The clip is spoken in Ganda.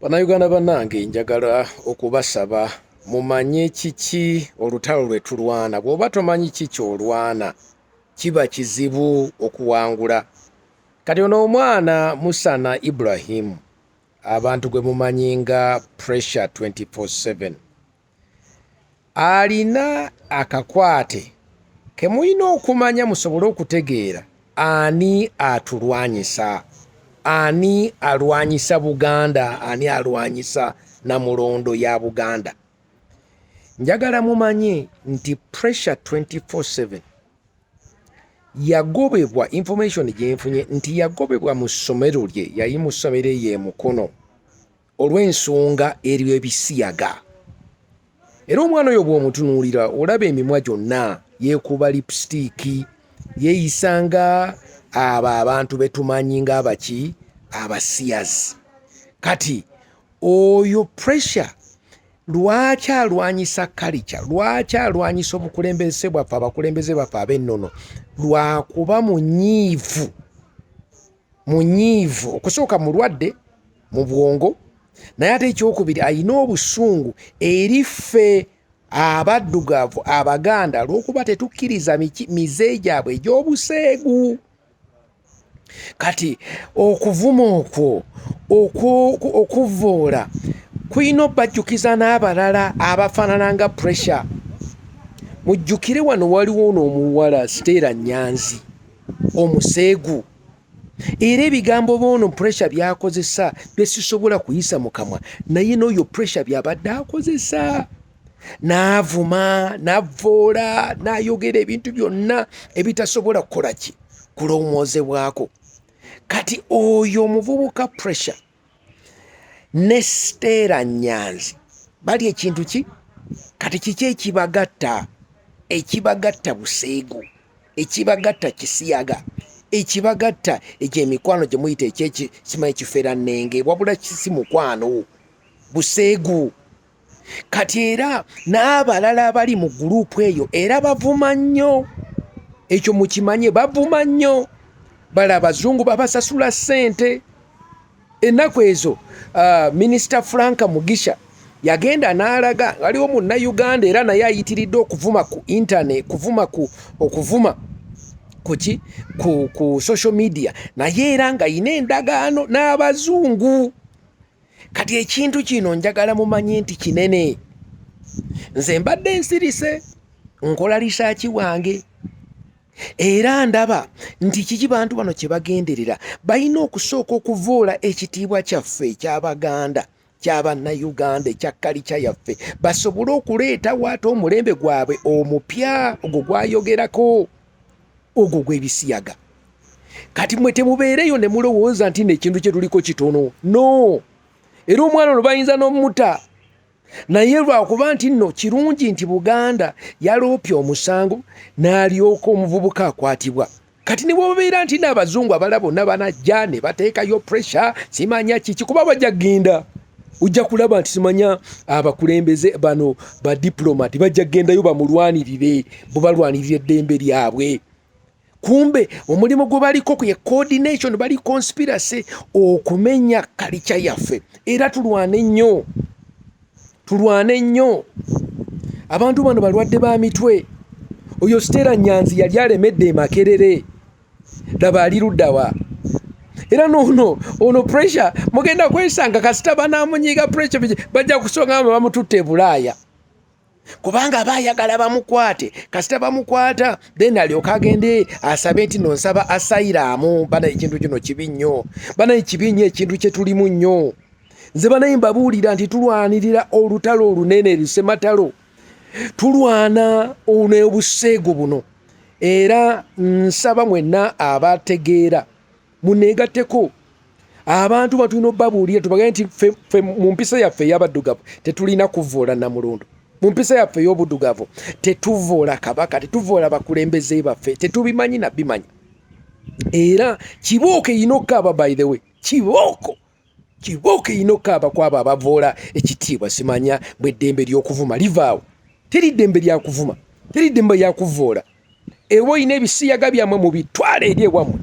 Bannayuganda bannange njagala okubasaba mumanye kiki olutalo lwe tulwana. Bw'oba tomanyi kiki olwana kiba kizibu okuwangula. Kati ono omwana Musana Ibrahim abantu gwe mumanyi nga Pressure 24/7 alina akakwate ke mulina okumanya musobole okutegeera ani atulwanyisa. Ani alwanyisa Buganda, ani alwanyisa Namulondo ya Buganda. Njagala mumanye nti Pressure 24/7 yagobebwa, information gyenfunye nti yagobebwa mu ssomero lye, yali mu ssomero ye Mukono olw'ensonga eriyo ebisiyaga. Era omwana oyo bw'omutunuulira olaba emimwa gyonna yeekuba lipstick, yeeyisanga abo abantu betumanyi nga abaki abasiyazi. Kati oyo Pressure lwaki alwanyisa culture, lwaki alwanyisa obukulembeze bwaffe, abakulembeze baffe ab'ennono? Lwakuba munyiivu okusooka mulwadde mu bwongo, naye ate ekyokubiri alina obusungu eri ffe abaddugavu Abaganda lw'okuba tetukkiriza mize gyabwe egy'obuseegu. Kati okuvuma okuvoola kulina obbajjukiza n'abalala abafaanana nga Pressure. Mujjukire wano waliwo n'omuwala Stella Nyanzi omuseegu, era ebigambo b'ono Pressure by'akozesa bye sisobola kuyisa mu kamwa, naye n'oyo Pressure by'abadde akozesa. N'avuma, n'avvoola, n'ayogera ebintu byonna ebitasobola kukola ki kulowoozebwako. Kati oyo omuvubuka Pressure ne Stella Nyanzi bali ekintu ki? Kati kiki ekibagatta? Ekibagatta buseegu, ekibagatta kisiyaga, ekibagatta ekyemikwano gye muyita simanyi kifeera nnenge, wabula kisi mukwano, buseegu. Kati era n'abalala abali mu guruupu eyo era bavuma nnyo, ekyo mukimanye, bavuma nnyo. Bala abazungu babasasula ssente. Ennaku ezo Minisita Frank Mugisha yagenda n'alaga waliwo munnayuganda era naye ayitiridde okuvuma ku internet, okuvuma ku social media, naye era nga yina endagaano n'abazungu. Kati ekintu kino njagala mumanye nti kinene. Nze mbadde nsirise nkola lisaaki wange era ndaba nti kiki bantu bano kye bagenderera. Balina okusooka okuvoola ekitiibwa kyaffe eky'Abaganda, ky'Abannayuganda, ekya kalica yaffe, basobole okuleetawo ate omulembe gwabwe omupya ogwo gwayogerako, ogwo gw'ebisiyaga. Kati mwe temubeereyo ne mulowooza nti n'ekintu kye tuliko kitono. No, era omwana ono bayinza n'omutta, naye lwakuba nti nno kirungi nti Buganda yaloopye omusango n'alyoka omuvubuka akwatibwa. Kati ne bw'obeera nti n'abazungu abalala bonna banajja ne bateekayo Pressure, simanya kiki, kuba bajja kgenda, ojja kulaba nti simanya abakulembeze bano ba diplomati bajja kgendayo bamulwanirire, bubalwanirire eddembe lyabwe. Kumbe omulimu gwe baliko ku ye coordination, bali conspiracy okumenya kalica yaffe. Era tulwane nnyo, tulwane nnyo. Abantu bano balwadde ba mitwe. Oyo Stella Nyanzi yali alemedde e Makerere, laba ali luddawa. Era ono Pressure mugenda kwesanga kasita banaamunyiga Pressure bajja kusonga bamututte e Bulaaya, kubanga abayagala bamukwate. Kasita bamukwata then alyoka agende asabe nti nonsaba asylum. Bana ekintu kino kibi nnyo, bana ekibi nnyo, ekintu kye tulimu nnyo. Nze banaye mbabuulira nti tulwanirira olutalo olunene lusematalo, tulwana obuseego buno. Era nsaba mwenna abategeera muneegatteko. Abantu batulina obbabuulira tubagane nti ffe mu mpisa yaffe ey'abaddugavu tetulina kuvoola Namulondo. Mu mpisa yaffe ey'obuddugavu tetuvoola Kabaka, tetuvoola bakulembeze baffe, tetubimanyi na bimanyi. Era kibooko erina okukaaba, by the way, kibooko erina okukaaba kwabo abavoola ekitiibwa. Simanya bwe eddembe ly'okuvuma livaawo. Teri ddembe lya kuvuma, teri ddembe lya kuvoola. Ewe oyina ebisiyaga byammwe mubitwale eri ewammwe.